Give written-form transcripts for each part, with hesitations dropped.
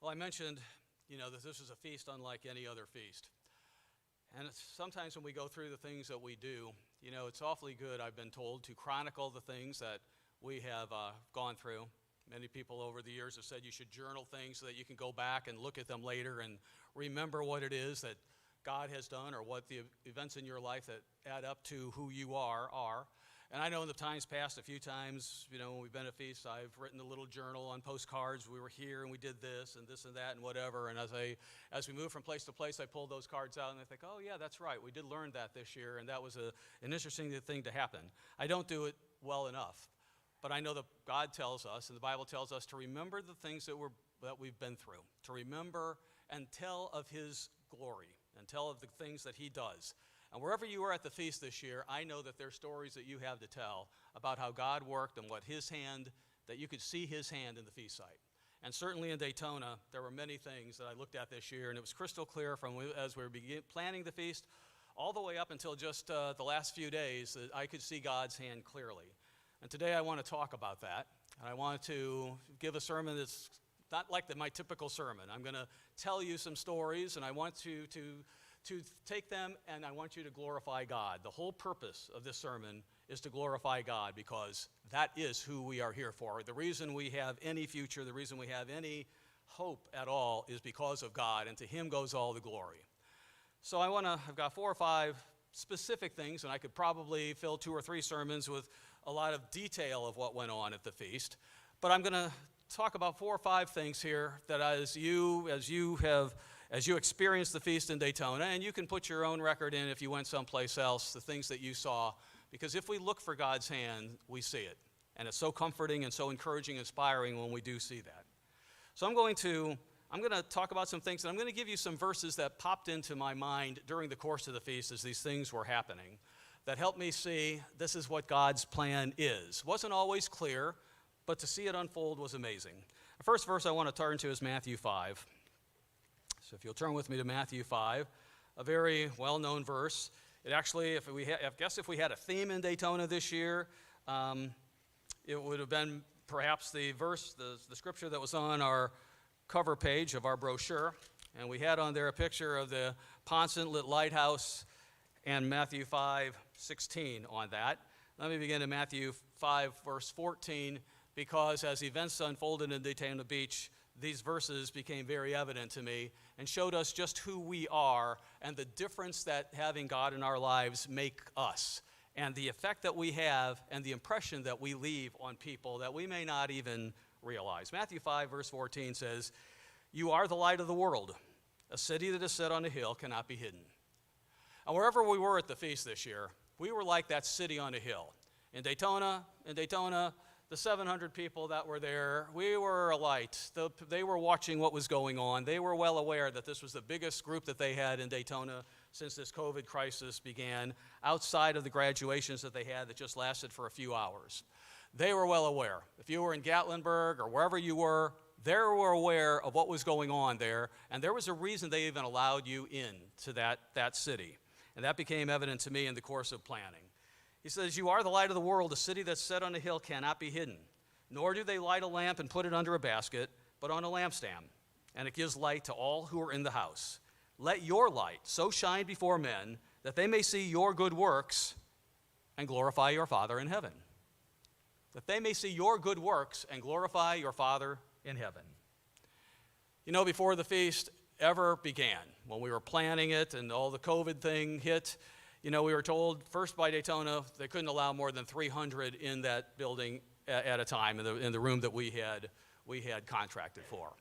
Well, I mentioned, that this is a feast unlike any other feast. And sometimes when we go through the things that we do, it's awfully good, I've been told, to chronicle the things that we have gone through. Many people over the years have said you should journal things so that you can go back and look at them later and remember what it is that God has done or what the events in your life that add up to who you are. And I know in the times past, a few times, when we've been at feasts, I've written a little journal on postcards. We were here and we did this and that and whatever. And as we move from place to place, I pull those cards out and I think, oh yeah, that's right. We did learn that this year, and that was an interesting thing to happen. I don't do it well enough, but I know that God tells us, and the Bible tells us, to remember the things that we've been through, to remember and tell of His glory and tell of the things that He does. And wherever you are at the feast this year, I know that there's stories that you have to tell about how God worked and what that you could see His hand in the feast site. And certainly in Daytona, there were many things that I looked at this year, and it was crystal clear as we were planning the feast all the way up until just the last few days that I could see God's hand clearly. And today I want to talk about that, and I want to give a sermon that's not like my typical sermon. I'm going to tell you some stories, and I want you to take them, and I want you to glorify God. The whole purpose of this sermon is to glorify God, because that is who we are here for. The reason we have any future, the reason we have any hope at all is because of God, and to Him goes all the glory. So I've got 4 or 5 specific things, and I could probably fill 2 or 3 sermons with a lot of detail of what went on at the feast. But I'm going to talk about 4 or 5 things here that as you experienced the feast in Daytona, and you can put your own record in if you went someplace else, the things that you saw, because if we look for God's hand, we see it. And it's so comforting and so encouraging, inspiring when we do see that. So I'm going to talk about some things, and I'm going to give you some verses that popped into my mind during the course of the feast as these things were happening that helped me see this is what God's plan is. It wasn't always clear, but to see it unfold was amazing. The first verse I want to turn to is Matthew 5. So if you'll turn with me to Matthew 5, a very well-known verse. It actually, if we had a theme in Daytona this year, it would have been perhaps the verse, the scripture that was on our cover page of our brochure. And we had on there a picture of the Ponson lit lighthouse and Matthew 5:16 on that. Let me begin in Matthew 5, verse 14, because as events unfolded in Daytona Beach, these verses became very evident to me and showed us just who we are and the difference that having God in our lives make us, and the effect that we have and the impression that we leave on people that we may not even realize. Matthew 5, verse 14 says, "You are the light of the world. A city that is set on a hill cannot be hidden." And wherever we were at the feast this year, we were like that city on a hill. In Daytona, the 700 people that were there, we were a light. They were watching what was going on. They were well aware that this was the biggest group that they had in Daytona since this COVID crisis began, outside of the graduations that they had that just lasted for a few hours. They were well aware. If you were in Gatlinburg or wherever you were, they were aware of what was going on there, and there was a reason they even allowed you in to that city. And that became evident to me in the course of planning. He says, "You are the light of the world. A city that's set on a hill cannot be hidden. Nor do they light a lamp and put it under a basket, but on a lampstand. And it gives light to all who are in the house. Let your light so shine before men that they may see your good works and glorify your Father in heaven." That they may see your good works and glorify your Father in heaven. Before the feast ever began, when we were planning it and all the COVID thing hit, we were told first by Daytona they couldn't allow more than 300 in that building at a time in the room that we had contracted for.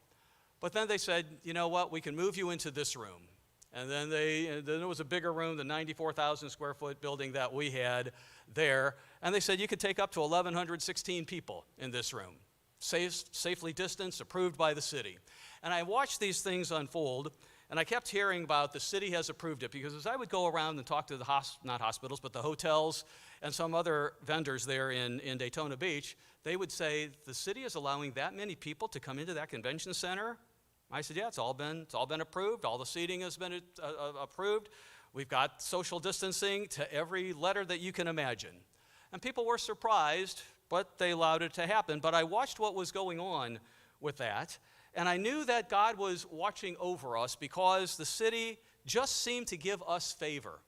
But then they said, you know what, we can move you into this room. And then there was a bigger room, the 94,000 square foot building that we had there. And they said you could take up to 1,116 people in this room, safely distanced, approved by the city. And I watched these things unfold, and I kept hearing about the city has approved it, because as I would go around and talk to not hospitals, but the hotels and some other vendors there in Daytona Beach, they would say, the city is allowing that many people to come into that convention center? I said, yeah, it's all been approved. All the seating has been approved. We've got social distancing to every letter that you can imagine. And people were surprised, but they allowed it to happen. But I watched what was going on with that, And I knew that God was watching over us because the city just seemed to give us favor.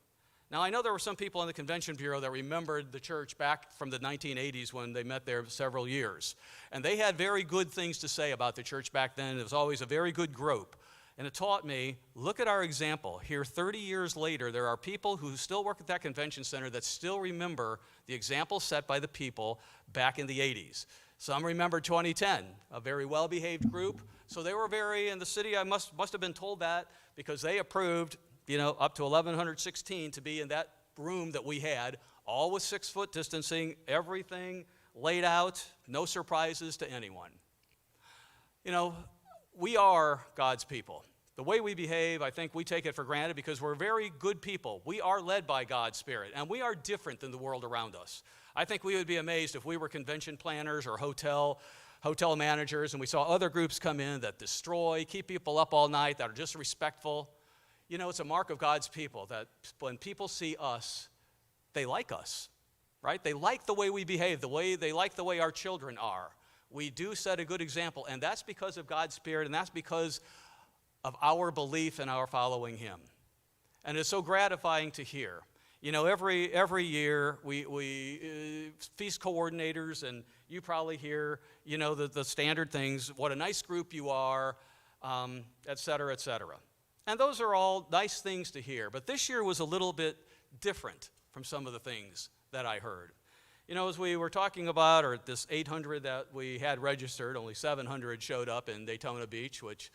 Now, I know there were some people in the Convention Bureau that remembered the church back from the 1980s when they met there several years. And they had very good things to say about the church back then. It was always a very good group. And it taught me, look at our example. Here, 30 years later, there are people who still work at that convention center that still remember the example set by the people back in the 80s. Some remember 2010, a very well-behaved group. So they were and the city, I must have been told that because they approved, up to 1,116 to be in that room that we had, all with 6-foot distancing, everything laid out, no surprises to anyone. We are God's people. The way we behave, I think we take it for granted because we're very good people. We are led by God's Spirit, and we are different than the world around us. I think we would be amazed if we were convention planners or hotel managers, and we saw other groups come in that destroy, keep people up all night, that are just respectful. It's a mark of God's people that when people see us, they like us, right? They like the way we behave, they like the way our children are. We do set a good example, and that's because of God's Spirit, and that's because of our belief and our following Him. And it's so gratifying to hear. Every year we feast coordinators, and you probably hear, the standard things, what a nice group you are, et cetera, et cetera. And those are all nice things to hear. But this year was a little bit different from some of the things that I heard. As we were talking about, or this 800 that we had registered, only 700 showed up in Daytona Beach, which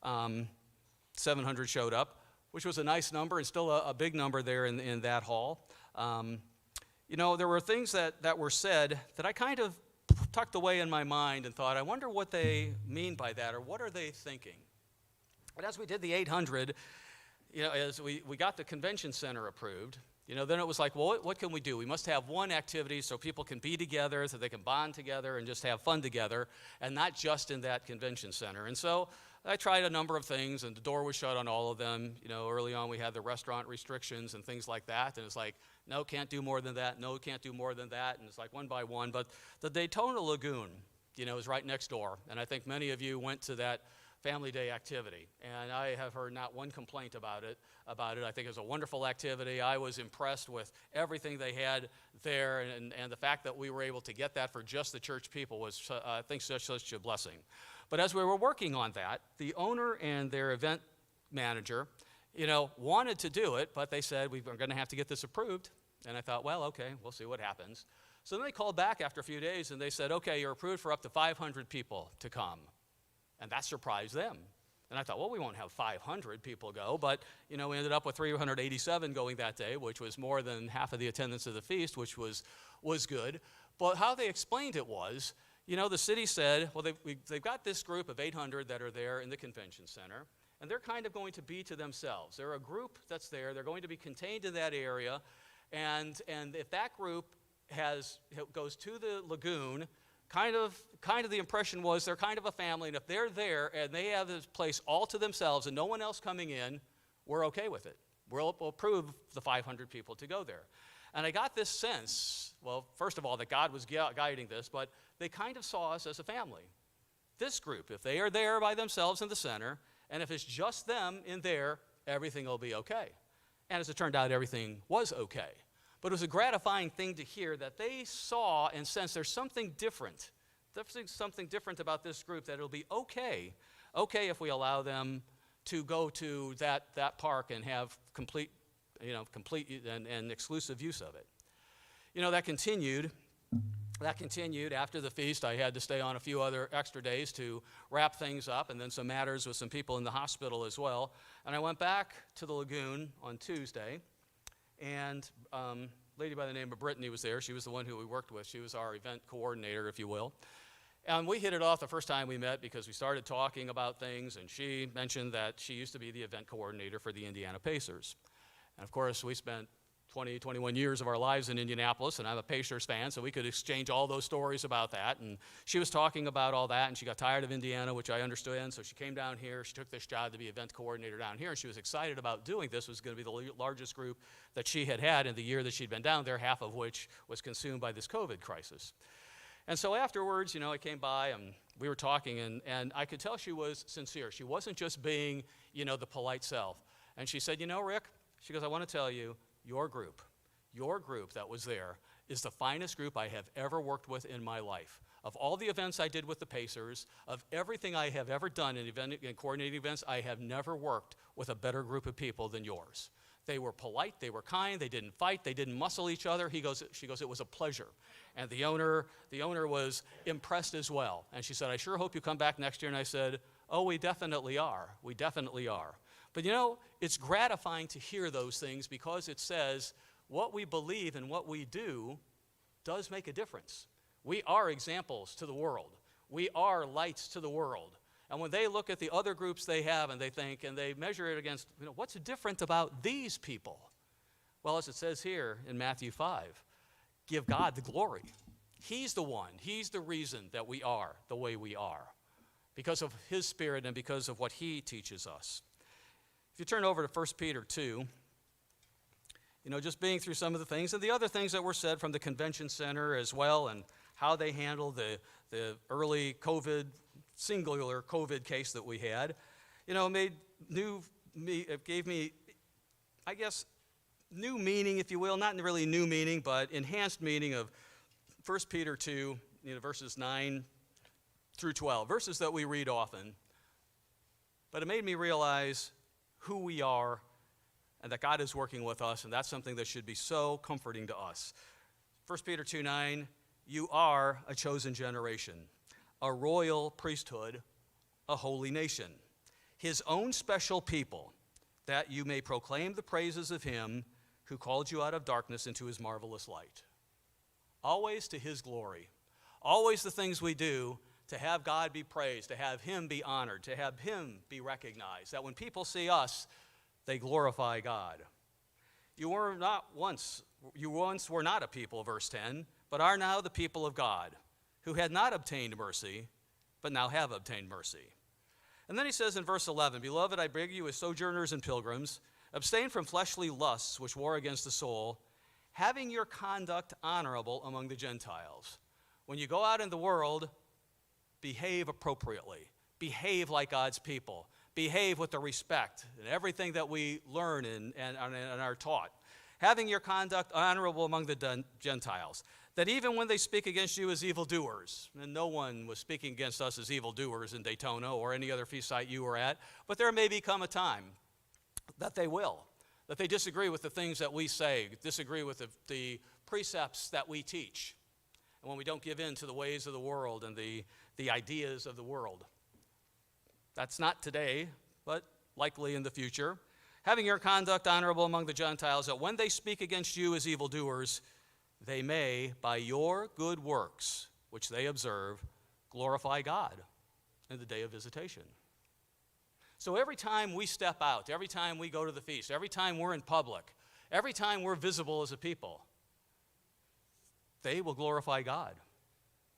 700 showed up, which was a nice number and still a big number there in that hall. There were things that were said that I kind of tucked away in my mind and thought, I wonder what they mean by that, or what are they thinking? But as we did the 800, as we got the convention center approved, then it was like, well, what can we do? We must have one activity so people can be together, so they can bond together and just have fun together, and not just in that convention center. And so I tried a number of things, and the door was shut on all of them. Early on we had the restaurant restrictions and things like that, and it's like, no, can't do more than that. No, can't do more than that. And it's like one by one. But the Daytona Lagoon, is right next door, and I think many of you went to that Family Day activity, and I have heard not one complaint about it. I think it was a wonderful activity. I was impressed with everything they had there, and the fact that we were able to get that for just the church people was, I think, such a blessing. But as we were working on that, the owner and their event manager, wanted to do it, but they said, we're going to have to get this approved. And I thought, well, okay, we'll see what happens. So then they called back after a few days, and they said, okay, you're approved for up to 500 people to come. And that surprised them. And I thought, well, we won't have 500 people go, but, we ended up with 387 going that day, which was more than half of the attendance of the feast, which was good. But how they explained it was, the city said, well, they've got this group of 800 that are there in the convention center, and they're kind of going to be to themselves. They're a group that's there. They're going to be contained in that area, and if that group goes to the lagoon, kind of the impression was they're kind of a family, and if they're there and they have this place all to themselves and no one else coming in, we're okay with it. We'll approve the 500 people to go there. And I got this sense, well, first of all, that God was guiding this, but they kind of saw us as a family. This group, if they are there by themselves in the center, and if it's just them in there, everything will be okay. And as it turned out, everything was okay. But it was a gratifying thing to hear that they saw and sensed there's something different. There's something different about this group, that it'll be okay if we allow them to go to that park and have complete and exclusive use of it. That continued. That continued after the feast. I had to stay on a few other extra days to wrap things up, and then some matters with some people in the hospital as well. And I went back to the lagoon on Tuesday, and a lady by the name of Brittany was there. She was the one who we worked with. She was our event coordinator, if you will. And we hit it off the first time we met because we started talking about things, and she mentioned that she used to be the event coordinator for the Indiana Pacers. And of course, we spent 21 years of our lives in Indianapolis, and I'm a Pacers fan, so we could exchange all those stories about that. And she was talking about all that, and she got tired of Indiana, which I understood, so she came down here. She took this job to be event coordinator down here, and she was excited about doing this. It was going to be the largest group that she had in the year that she'd been down there, half of which was consumed by this COVID crisis. And so afterwards, I came by and we were talking, and I could tell she was sincere. She wasn't just being, the polite self. And she said, Rick, she goes, I want to tell you, your group that was there is the finest group I have ever worked with in my life. Of all the events I did with the Pacers, of everything I have ever done in coordinating events, I have never worked with a better group of people than yours. They were polite, they were kind, they didn't fight, they didn't muscle each other. She goes, it was a pleasure. And the owner was impressed as well. And she said, I sure hope you come back next year. And I said, oh, we definitely are. We definitely are. But it's gratifying to hear those things because it says what we believe and what we do does make a difference. We are examples to the world. We are lights to the world. And when they look at the other groups they have and they think, and they measure it against, what's different about these people? Well, as it says here in Matthew 5, give God the glory. He's the one. He's the reason that we are the way we are because of his Spirit and because of what he teaches us. If you turn over to 1 Peter 2, just being through some of the things and the other things that were said from the convention center as well and how they handled the early singular COVID case that we had, it gave me, I guess, new meaning, if you will, not really new meaning, but enhanced meaning of 1 Peter 2, verses 9 through 12, verses that we read often. But it made me realize who we are and that God is working with us, and that's something that should be so comforting to us. 1 Peter 2:9, you are a chosen generation, a royal priesthood, a holy nation, his own special people, that you may proclaim the praises of him who called you out of darkness into his marvelous light. Always to his glory. Always the things we do to have God be praised, to have him be honored, to have him be recognized, that when people see us, they glorify God. You once were not a people, verse 10, but are now the people of God, who had not obtained mercy, but now have obtained mercy. And then he says in verse 11, beloved, I beg you as sojourners and pilgrims, abstain from fleshly lusts which war against the soul, having your conduct honorable among the Gentiles. When you go out in the world, behave appropriately. Behave like God's people. Behave with the respect and everything that we learn and are taught. Having your conduct honorable among the Gentiles, that even when they speak against you as evildoers, and no one was speaking against us as evildoers in Daytona or any other feast site you were at, but there may become a time that they will, that they disagree with the things that we say, disagree with the precepts that we teach, and when we don't give in to the ways of the world and the ideas of the world. That's not today, but likely in the future. Having your conduct honorable among the Gentiles, that when they speak against you as evildoers, they may, by your good works, which they observe, glorify God in the day of visitation. So every time we step out, every time we go to the feast, every time we're in public, every time we're visible as a people, they will glorify God.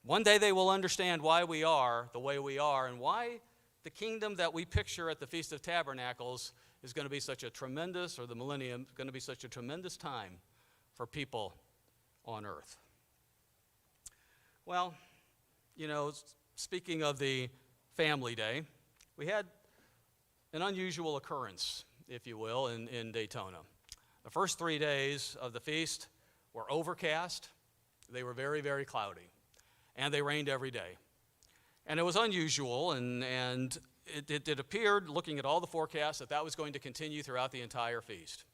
One day they will understand why we are the way we are and why the kingdom that we picture at the Feast of Tabernacles is going to be such a tremendous, or the millennium, going to be such a tremendous time for people on earth. Well, speaking of the family day, we had an unusual occurrence, if you will, in Daytona. The first 3 days of the feast were overcast. They were very, very cloudy, and they rained every day. And it was unusual, and it appeared, looking at all the forecasts, that was going to continue throughout the entire feast.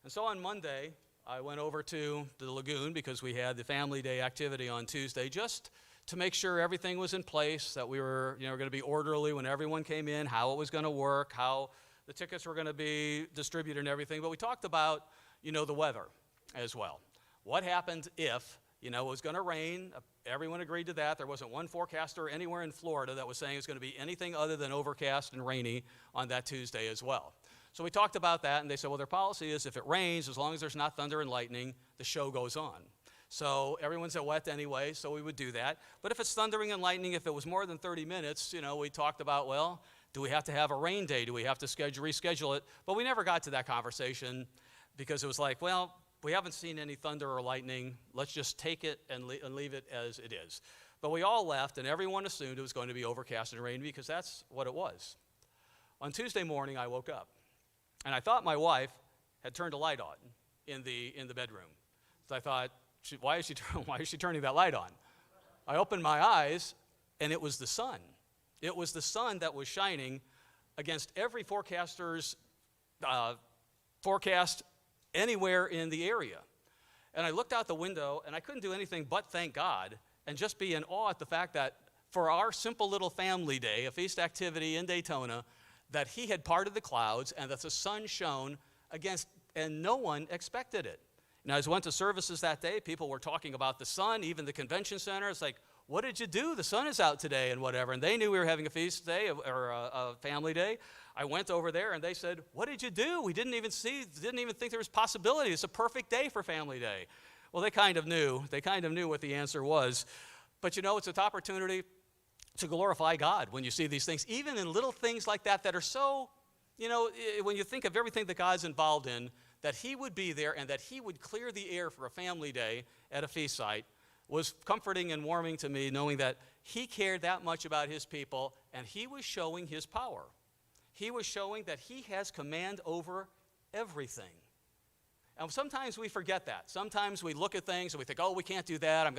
And so on Monday, I went over to the lagoon because we had the family day activity on Tuesday, just to make sure everything was in place, that we were going to be orderly when everyone came in, how it was going to work, how the tickets were going to be distributed and everything. But we talked about, the weather as well. What happened if it was going to rain? Everyone agreed to that. There wasn't one forecaster anywhere in Florida that was saying it was going to be anything other than overcast and rainy on that Tuesday as well. So we talked about that, and they said, well, their policy is if it rains, as long as there's not thunder and lightning, the show goes on. So everyone's wet anyway, so we would do that. But if it's thundering and lightning, if it was more than 30 minutes, we talked about, well, do we have to have a rain day? Do we have to reschedule it? But we never got to that conversation because it was like, well, We haven't seen any thunder or lightning. Let's just take it and leave it as it is. But we all left, and everyone assumed it was going to be overcast and rainy because that's what it was. On Tuesday morning, I woke up, and I thought my wife had turned a light on in the bedroom. So I thought, why is she turning that light on? I opened my eyes, and it was the sun. It was the sun that was shining against every forecaster's forecast anywhere in the area. And I looked out the window, and I couldn't do anything but thank God and just be in awe at the fact that for our simple little family day, a feast activity in Daytona, that he had parted the clouds and that the sun shone against, and no one expected it. And as I went to services that day, people were talking about the sun, even the convention center. It's like, what did you do? The sun is out today and whatever. And they knew we were having a feast day or a family day. I went over there and they said, what did you do? We didn't even think there was possibility. It's a perfect day for family day. Well, they kind of knew. They kind of knew what the answer was. But you know, it's an opportunity to glorify God when you see these things, even in little things like that that are so, you know, when you think of everything that God's involved in, that he would be there and that he would clear the air for a family day at a feast site was comforting and warming to me, knowing that he cared that much about his people and he was showing his power. He was showing that he has command over everything. And sometimes we forget that. Sometimes we look at things and we think, oh, we can't do that.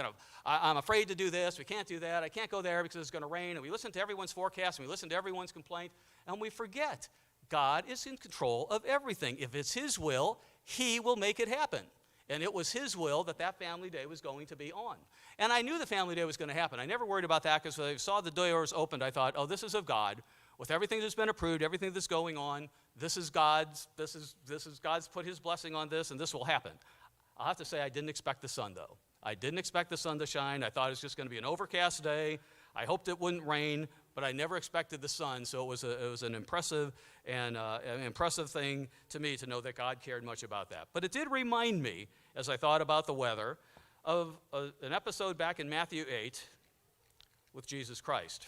I'm afraid to do this. We can't do that. I can't go there because it's going to rain. And we listen to everyone's forecast and we listen to everyone's complaint. And we forget God is in control of everything. If it's his will, he will make it happen. And it was his will that that family day was going to be on. And I knew the family day was going to happen. I never worried about that because when I saw the doors opened, I thought, oh, this is of God. With everything that's been approved, everything that's going on, this is God's put his blessing on this, and this will happen. I'll have to say I didn't expect the sun, though. I didn't expect the sun to shine. I thought it was just going to be an overcast day. I hoped it wouldn't rain, but I never expected the sun, so it was an impressive thing to me to know that God cared much about that. But it did remind me, as I thought about the weather, of an episode back in Matthew 8 with Jesus Christ.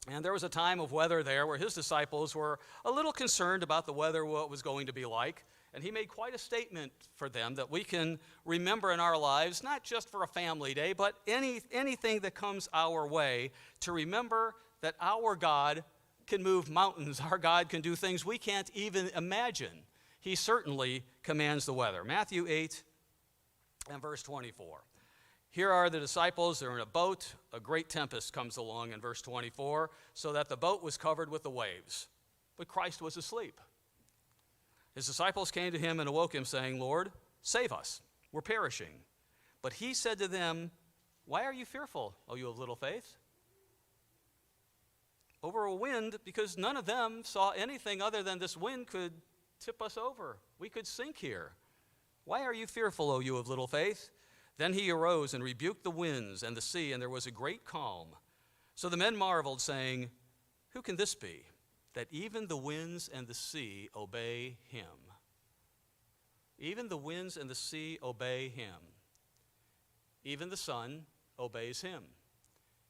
And there was a time of weather there where his disciples were a little concerned about the weather, what it was going to be like. And he made quite a statement for them that we can remember in our lives, not just for a family day, but anything that comes our way, to remember that our God can move mountains. Our God can do things we can't even imagine. He certainly commands the weather. Matthew 8 and verse 24. Here are the disciples. They're in a boat. A great tempest comes along in verse 24, so that the boat was covered with the waves. But Christ was asleep. His disciples came to him and awoke him, saying, Lord, save us. We're perishing. But he said to them, why are you fearful, O you of little faith? Over a wind, because none of them saw anything other than this wind could tip us over. We could sink here. Why are you fearful, O you of little faith? Then he arose and rebuked the winds and the sea, and there was a great calm. So the men marveled, saying, who can this be, that even the winds and the sea obey him? Even the winds and the sea obey him. Even the sun obeys him.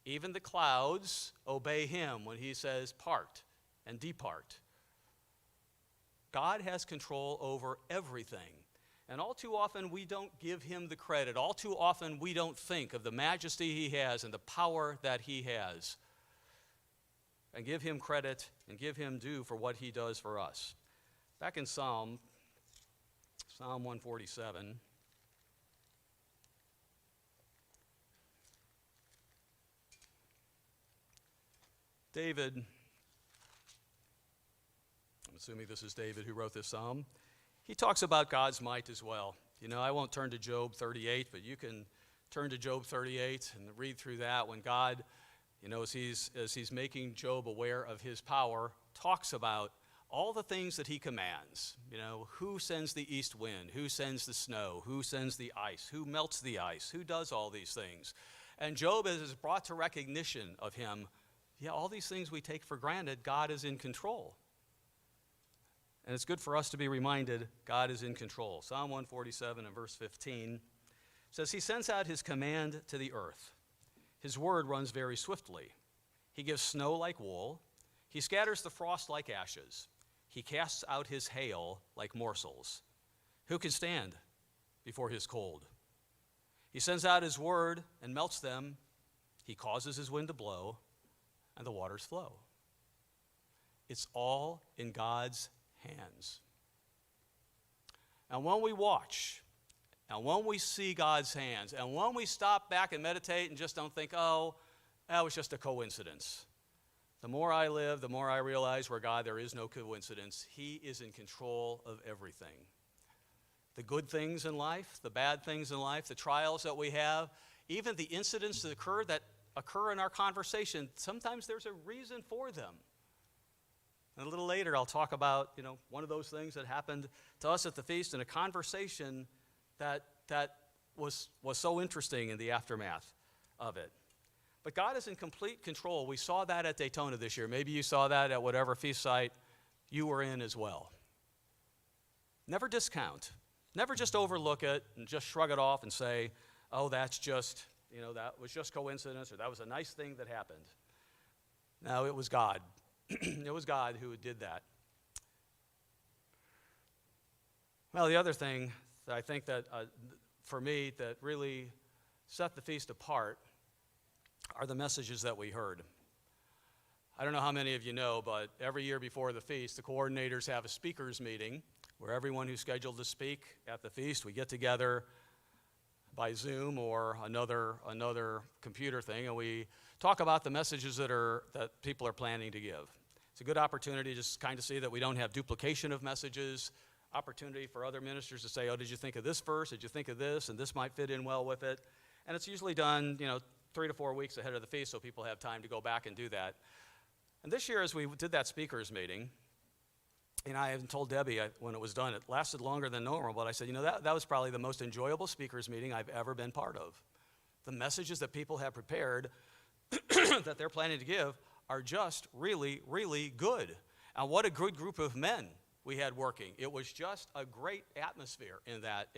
Even the clouds obey him when he says part and depart. God has control over everything. And all too often, we don't give him the credit. All too often, we don't think of the majesty he has and the power that he has, and give him credit and give him due for what he does for us. Back in Psalm 147, David, I'm assuming this is David who wrote this psalm, he talks about God's might as well. You know, I won't turn to Job 38, but you can turn to Job 38 and read through that when God, you know, as he's making Job aware of his power, talks about all the things that he commands. You know, who sends the east wind? Who sends the snow? Who sends the ice? Who melts the ice? Who does all these things? And Job is brought to recognition of him. Yeah, all these things we take for granted, God is in control. And it's good for us to be reminded God is in control. Psalm 147 and verse 15 says, he sends out his command to the earth. His word runs very swiftly. He gives snow like wool. He scatters the frost like ashes. He casts out his hail like morsels. Who can stand before his cold. He sends out his word and melts them. He causes his wind to blow, and the waters flow. It's all in God's hands. And when we watch, and when we see God's hands, and when we stop back and meditate and just don't think, oh, that was just a coincidence. The more I live, the more I realize where God, there is no coincidence. He is in control of everything. The good things in life, the bad things in life, the trials that we have, even the incidents that occur in our conversation, sometimes there's a reason for them. And a little later, I'll talk about, one of those things that happened to us at the feast in a conversation that was so interesting in the aftermath of it. But God is in complete control. We saw that at Daytona this year. Maybe you saw that at whatever feast site you were in as well. Never discount. Never just overlook it and just shrug it off and say, oh, that's just, that was just coincidence, or that was a nice thing that happened. No, it was God. It was God who did that. Well, the other thing that I think that, for me, that really set the feast apart are the messages that we heard. I don't know how many of you know, but every year before the feast, the coordinators have a speakers meeting where everyone who's scheduled to speak at the feast, we get together by Zoom or another computer thing, and we talk about the messages that people are planning to give. It's a good opportunity to just kind of see that we don't have duplication of messages, opportunity for other ministers to say, oh, did you think of this verse? Did you think of this? And this might fit in well with it. And it's usually done, 3 to 4 weeks ahead of the feast, so people have time to go back and do that. And this year, as we did that speakers meeting, I haven't told Debbie when it was done, it lasted longer than normal, but I said, that was probably the most enjoyable speakers meeting I've ever been part of. The messages that people have prepared that they're planning to give are just really, really good. And what a good group of men we had working. It was just a great atmosphere in that.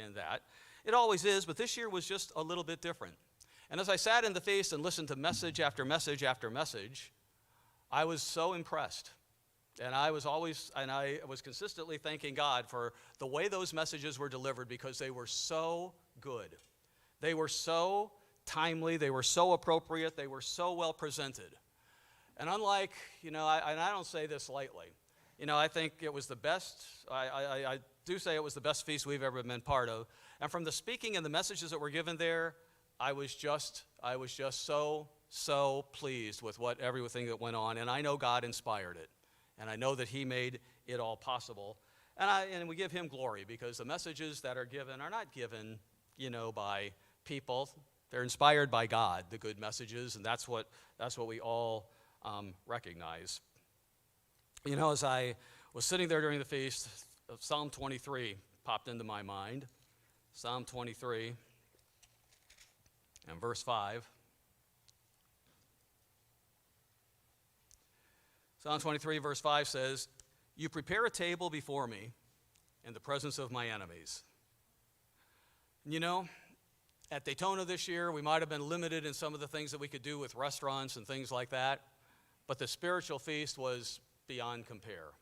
It always is, but this year was just a little bit different. And as I sat in the feast and listened to message after message after message, I was so impressed. And I was consistently thanking God for the way those messages were delivered because they were so good. They were so timely, they were so appropriate, they were so well presented. And unlike, and I don't say this lightly, I think it was the best, I do say it was the best feast we've ever been part of. And from the speaking and the messages that were given there, I was just so pleased with everything that went on. And I know God inspired it. And I know that he made it all possible. And we give him glory because the messages that are given are not given, by people. They're inspired by God, the good messages, and that's what we all recognize. As I was sitting there during the feast, Psalm 23 popped into my mind. Psalm 23 and verse 5. Psalm 23 verse 5 says, "You prepare a table before me in the presence of my enemies." And at Daytona this year, we might have been limited in some of the things that we could do with restaurants and things like that, but the spiritual feast was beyond compare.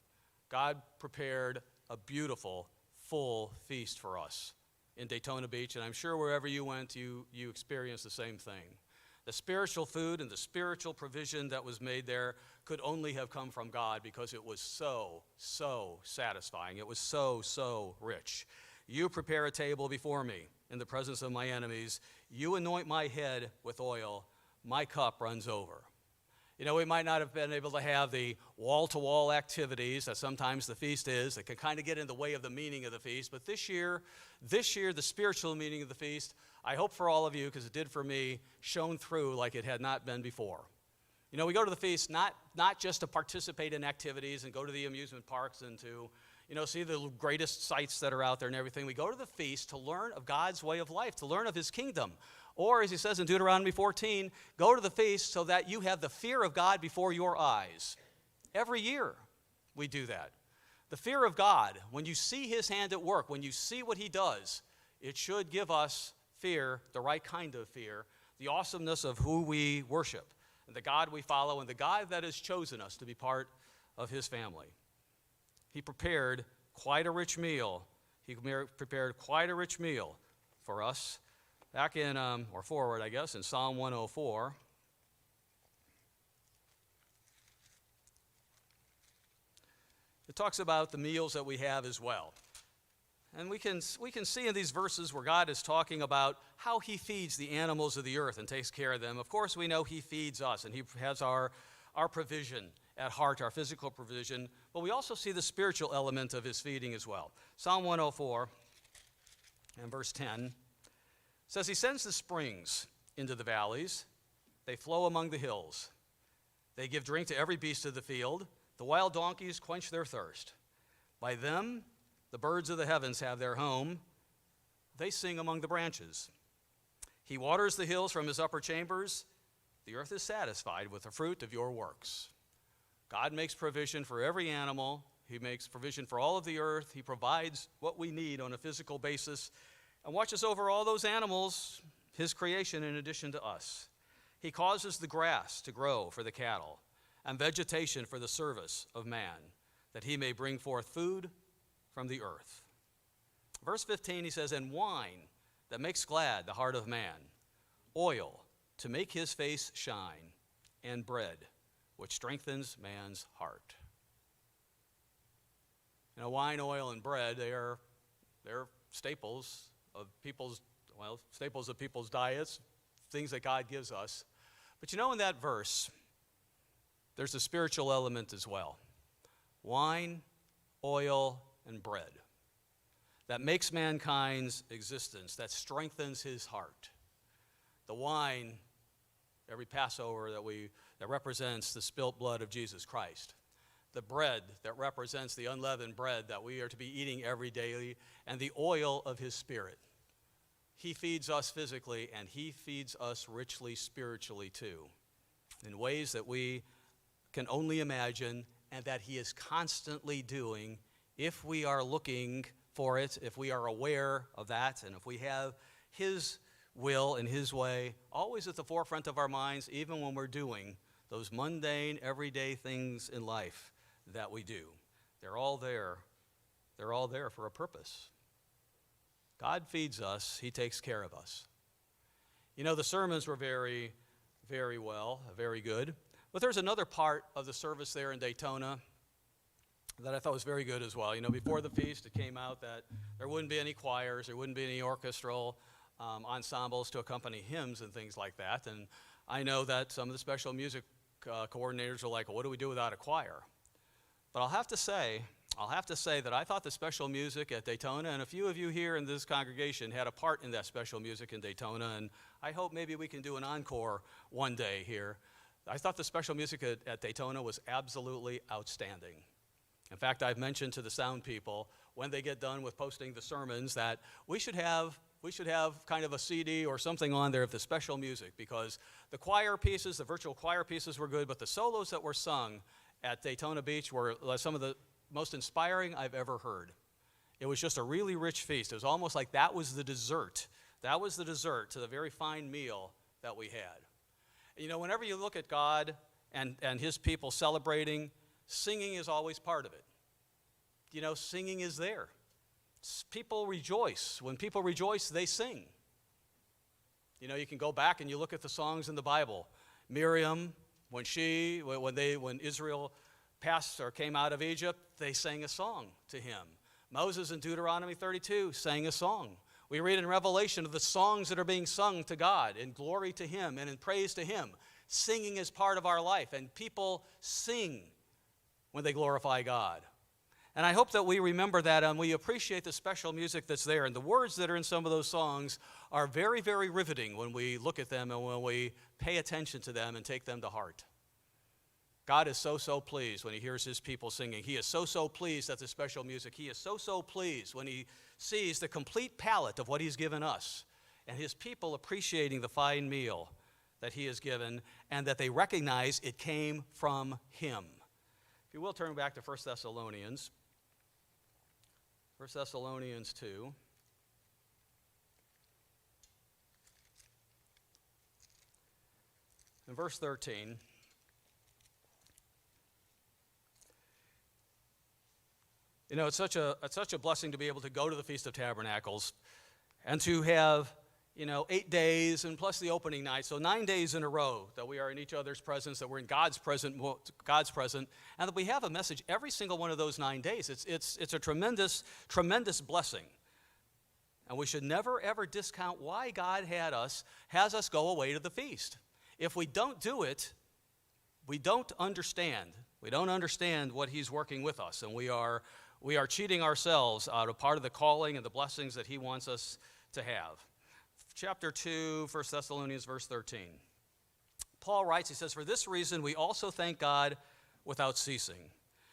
God prepared a beautiful, full feast for us in Daytona Beach, and I'm sure wherever you went, you experienced the same thing. The spiritual food and the spiritual provision that was made there could only have come from God because it was so satisfying. It was so rich. You prepare a table before me in the presence of my enemies. You anoint my head with oil. My cup runs over. We might not have been able to have the wall-to-wall activities that sometimes the feast is that can kind of get in the way of the meaning of the feast. But this year, the spiritual meaning of the feast, I hope for all of you, because it did for me, shone through like it had not been before. We go to the feast not just to participate in activities and go to the amusement parks and to, see the greatest sights that are out there and everything. We go to the feast to learn of God's way of life, to learn of his kingdom. Or, as he says in Deuteronomy 14, go to the feast so that you have the fear of God before your eyes. Every year we do that. The fear of God, when you see his hand at work, when you see what he does, it should give us fear, the right kind of fear, the awesomeness of who we worship, and the God we follow, and the God that has chosen us to be part of his family. He prepared quite a rich meal. for us. Back in, or forward, I guess, in Psalm 104. It talks about the meals that we have as well. And we can see in these verses where God is talking about how he feeds the animals of the earth and takes care of them. Of course, we know he feeds us, and he has our provision at heart, our physical provision. But we also see the spiritual element of his feeding as well. Psalm 104 and verse 10 says, he sends the springs into the valleys. They flow among the hills. They give drink to every beast of the field. The wild donkeys quench their thirst. By them, the birds of the heavens have their home. They sing among the branches. He waters the hills from his upper chambers. The earth is satisfied with the fruit of your works. God makes provision for every animal. He makes provision for all of the earth. He provides what we need on a physical basis and watches over all those animals, his creation, in addition to us. He causes the grass to grow for the cattle and vegetation for the service of man, that he may bring forth food from the earth. Verse 15, he says, and wine that makes glad the heart of man, oil to make his face shine, and bread which strengthens man's heart. You know, wine, oil, and bread, they're staples of people's diets, things that God gives us. But you know, in that verse, there's a spiritual element as well. Wine, oil, and bread. That makes mankind's existence, that strengthens his heart. The wine, every Passover that represents the spilt blood of Jesus Christ. The bread that represents the unleavened bread that we are to be eating every day, and the oil of his Spirit. He feeds us physically, and he feeds us richly spiritually too, in ways that we can only imagine, and that he is constantly doing if we are looking for it, if we are aware of that, and if we have his will and his way always at the forefront of our minds, even when we're doing those mundane, everyday things in life that we do. They're all there. They're all there for a purpose. God feeds us. He takes care of us. You know, the sermons were very, very good. But there's another part of the service there in Daytona that I thought was very good as well. You know, before the feast, it came out that there wouldn't be any choirs, there wouldn't be any orchestral ensembles to accompany hymns and things like that. And I know that some of the special music coordinators are like, well, what do we do without a choir? But I'll have to say that I thought the special music at Daytona, and a few of you here in this congregation had a part in that special music in Daytona, and I hope maybe we can do an encore one day here. I thought the special music at Daytona was absolutely outstanding. In fact, I've mentioned to the sound people when they get done with posting the sermons that we should have kind of a CD or something on there of the special music, because the choir pieces, the virtual choir pieces were good, but the solos that were sung at Daytona Beach were some of the most inspiring I've ever heard. It was just a really rich feast. It was almost like that was the dessert. That was the dessert to the very fine meal that we had. You know, whenever you look at God and his people celebrating, singing is always part of it. You know, singing is there. People rejoice. When people rejoice, they sing. You know, you can go back and you look at the songs in the Bible. Miriam, when Israel passed or came out of Egypt, they sang a song to him. Moses in Deuteronomy 32 sang a song. We read in Revelation of the songs that are being sung to God in glory to him and in praise to him. Singing is part of our life, and people sing when they glorify God. And I hope that we remember that and we appreciate the special music that's there. And the words that are in some of those songs are very, very riveting when we look at them and when we pay attention to them and take them to heart. God is so, so pleased when he hears his people singing. He is so, so pleased at the special music. He is so, so pleased when he sees the complete palette of what he's given us and his people appreciating the fine meal that he has given and that they recognize it came from him. If you will, turn back to 1 Thessalonians. 1 Thessalonians 2. In verse 13. You know, it's such a blessing to be able to go to the Feast of Tabernacles. And to have, 8 days and plus the opening night, so 9 days in a row that we are in each other's presence, that we're in God's presence, and that we have a message every single one of those 9 days. It's a tremendous, tremendous blessing. And we should never, ever discount why God has us go away to the feast. If we don't do it, we don't understand. We don't understand what he's working with us, and we are cheating ourselves out of part of the calling and the blessings that he wants us to have. Chapter 2, 1 Thessalonians, verse 13. Paul writes, he says, "For this reason we also thank God without ceasing,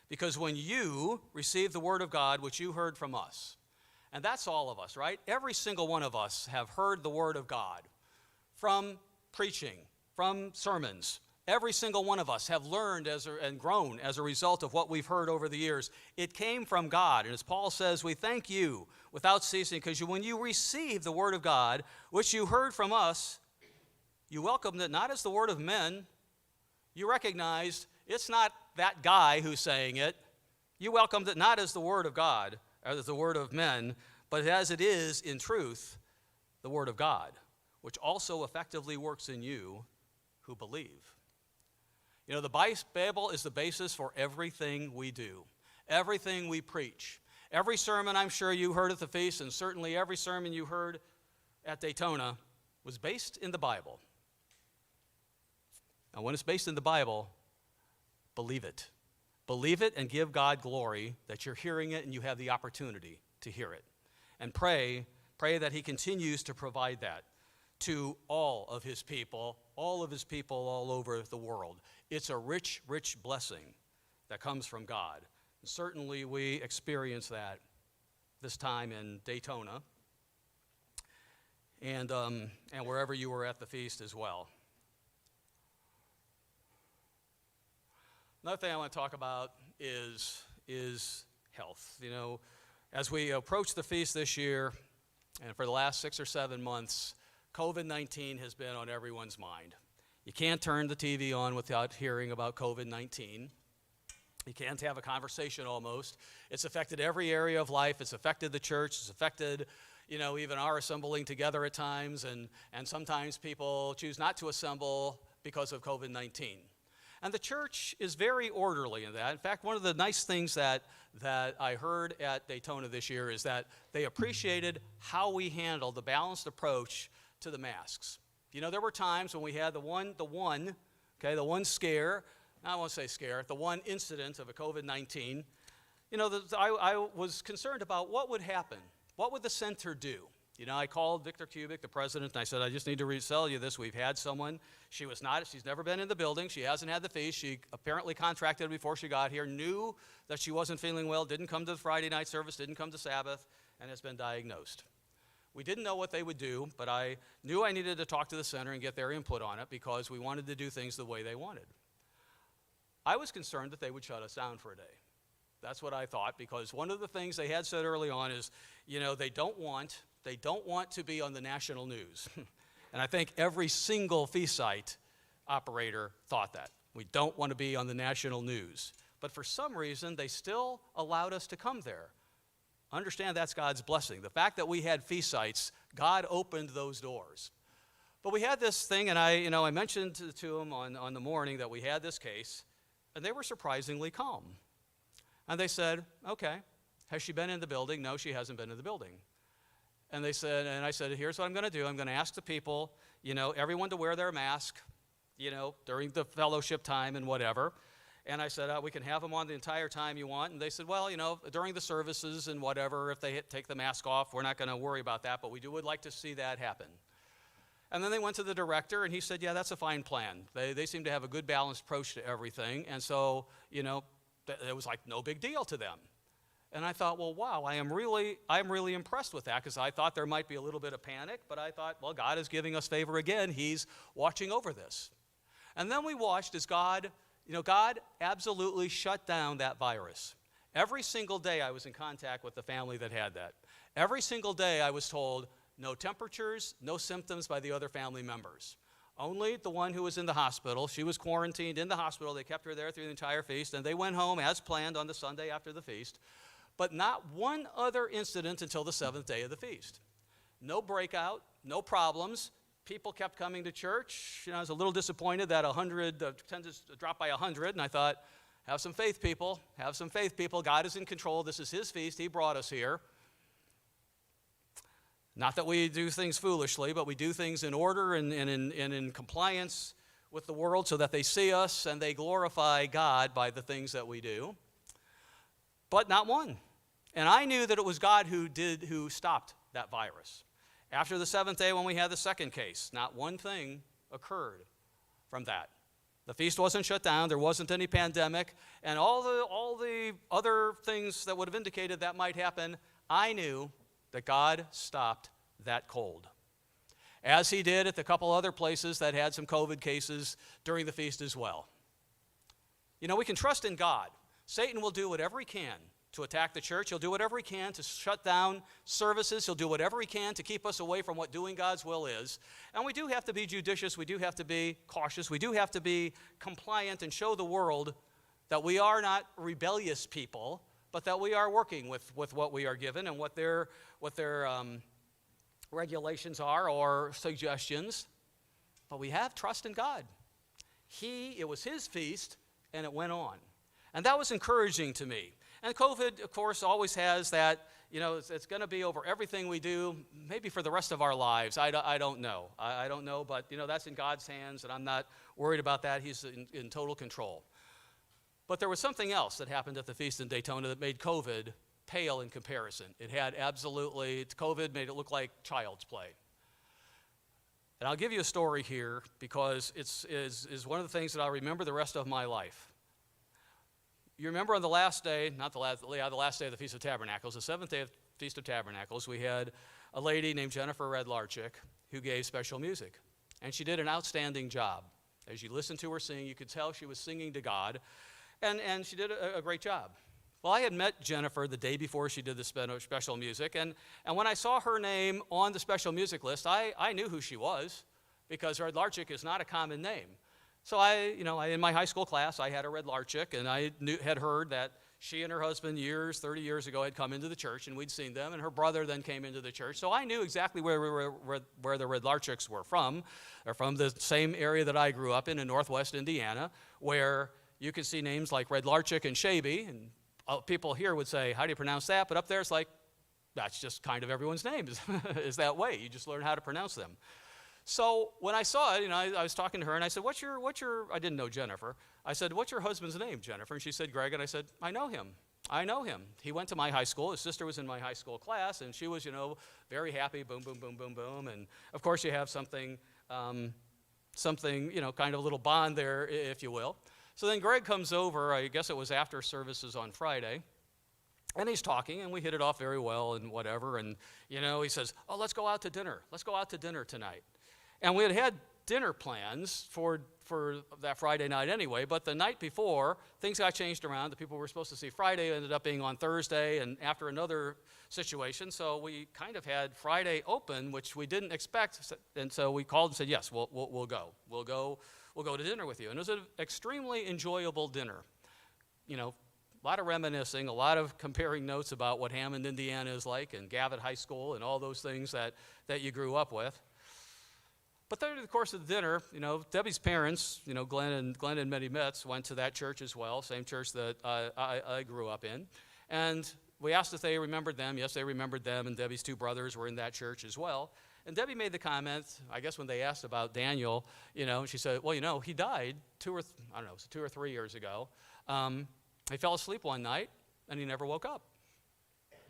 because when you received the word of God, which you heard from us," and that's all of us, right? Every single one of us have heard the word of God from preaching, from sermons. Every single one of us have learned and grown as a result of what we've heard over the years. It came from God. And as Paul says, we thank you without ceasing, because when you received the word of God, which you heard from us, you welcomed it not as the word of men. You recognized it's not that guy who's saying it. You welcomed it not as the word of God, or as the word of men, but as it is in truth, the word of God, which also effectively works in you who believe. The Bible is the basis for everything we do, everything we preach. Every sermon I'm sure you heard at the feast, and certainly every sermon you heard at Daytona, was based in the Bible. Now, when it's based in the Bible, believe it. Believe it and give God glory that you're hearing it and you have the opportunity to hear it. And pray that he continues to provide that to all of his people all over the world. It's a rich, rich blessing that comes from God. And certainly we experience that this time in Daytona and wherever you were at the feast as well. Another thing I want to talk about is health. As we approach the feast this year, and for the last 6 or 7 months, COVID-19 has been on everyone's mind. You can't turn the TV on without hearing about COVID-19. You can't have a conversation almost. It's affected every area of life. It's affected the church. It's affected, even our assembling together at times. And sometimes people choose not to assemble because of COVID-19. And the church is very orderly in that. In fact, one of the nice things that I heard at Daytona this year is that they appreciated how we handled the balanced approach to the masks. There were times when we had the one scare, I won't say scare, the one incident of a COVID-19. I was concerned about what would happen. What would the center do? I called Victor Kubik, the president, and I said, I just need to tell you this. We've had someone, she's never been in the building. She hasn't had the feast. She apparently contracted before she got here, knew that she wasn't feeling well, didn't come to the Friday night service, didn't come to Sabbath, and has been diagnosed. We didn't know what they would do, but I knew I needed to talk to the center and get their input on it because we wanted to do things the way they wanted. I was concerned that they would shut us down for a day. That's what I thought, because one of the things they had said early on is, they don't want to be on the national news. And I think every single feast site operator thought that. We don't want to be on the national news. But for some reason, they still allowed us to come there. Understand that's God's blessing. The fact that we had feast sites, God opened those doors. But we had this thing, and I mentioned to them on the morning that we had this case, and they were surprisingly calm. And they said, okay, has she been in the building? No, she hasn't been in the building. And I said, here's what I'm going to do. I'm going to ask the people, everyone to wear their mask, during the fellowship time and whatever. And I said, we can have them on the entire time you want. And they said, well, during the services and whatever, if they take the mask off, we're not going to worry about that, but we would like to see that happen. And then they went to the director, and he said, yeah, that's a fine plan. They seem to have a good balanced approach to everything. And so, it was like no big deal to them. And I thought, well, wow, I'm really impressed with that, because I thought there might be a little bit of panic, but I thought, well, God is giving us favor again. He's watching over this. And then we watched as God absolutely shut down that virus. Every single day I was in contact with the family that had that. Every single day I was told no temperatures, no symptoms by the other family members. Only the one who was in the hospital. She was quarantined in the hospital. They kept her there through the entire feast, and they went home as planned on the Sunday after the feast. But not one other incident until the 7th day of the feast. no breakout, no problems. People kept coming to church. I was a little disappointed that attendance dropped by 100, and I thought, have some faith, people. Have some faith, people. God is in control. This is his feast. He brought us here. Not that we do things foolishly, but we do things in order and in compliance with the world so that they see us and they glorify God by the things that we do. But not one. And I knew that it was God who stopped that virus. After the seventh day when we had the second case, not one thing occurred from that. The feast wasn't shut down, there wasn't any pandemic, and all the other things that would have indicated that might happen, I knew that God stopped that cold. As he did at the couple other places that had some COVID cases during the feast as well. We can trust in God. Satan will do whatever he can to attack the church. He'll do whatever he can to shut down services. He'll do whatever he can to keep us away from what doing God's will is. And we do have to be judicious. We do have to be cautious. We do have to be compliant and show the world that we are not rebellious people, but that we are working with what we are given and what their regulations are or suggestions. But we have trust in God. It was his feast, and it went on. And that was encouraging to me. And COVID, of course, always has that, it's going to be over everything we do, maybe for the rest of our lives. I don't know. I don't know, but, that's in God's hands, and I'm not worried about that. He's in total control. But there was something else that happened at the feast in Daytona that made COVID pale in comparison. COVID made it look like child's play. And I'll give you a story here because it's one of the things that I'll remember the rest of my life. You remember on the last day, the last day of the Feast of Tabernacles, the seventh day of Feast of Tabernacles, we had a lady named Jennifer Redlarczyk who gave special music. And she did an outstanding job. As you listened to her sing, you could tell she was singing to God, and she did a great job. Well, I had met Jennifer the day before she did the special music, and when I saw her name on the special music list, I knew who she was, because Redlarczyk is not a common name. So in my high school class, I had a Redlarczyk, and I had heard that she and her husband 30 years ago had come into the church, and we'd seen them, and her brother then came into the church. So I knew exactly where the Redlarczyks were from. They're from the same area that I grew up in northwest Indiana, where you could see names like Redlarczyk and Shabi, and people here would say, how do you pronounce that? But up there it's like, that's just kind of everyone's name is that way. You just learn how to pronounce them. So when I saw it, I was talking to her, and I said, what's your, I didn't know Jennifer. I said, what's your husband's name, Jennifer? And she said, Greg. And I said, I know him. He went to my high school. His sister was in my high school class, and she was, very happy, boom, boom, boom, boom, boom. And, of course, you have something, kind of a little bond there, if you will. So then Greg comes over, I guess it was after services on Friday, and he's talking, and we hit it off very well and whatever. And, he says, oh, let's go out to dinner. Let's go out to dinner tonight. And we had dinner plans for that Friday night anyway, but the night before, things got changed around. The people we were supposed to see Friday ended up being on Thursday, and after another situation, so we kind of had Friday open, which we didn't expect, and so we called and said, yes, we'll go. We'll go to dinner with you. And it was an extremely enjoyable dinner. A lot of reminiscing, a lot of comparing notes about what Hammond, Indiana is like, and Gavitt High School, and all those things that you grew up with. But through the course of the dinner, Debbie's parents, Glenn and Mitty Metz, went to that church as well, same church that I grew up in. And we asked if they remembered them. Yes, they remembered them, and Debbie's two brothers were in that church as well. And Debbie made the comment, I guess when they asked about Daniel, she said, well, he died 2 or 3 years ago. He fell asleep one night, and he never woke up.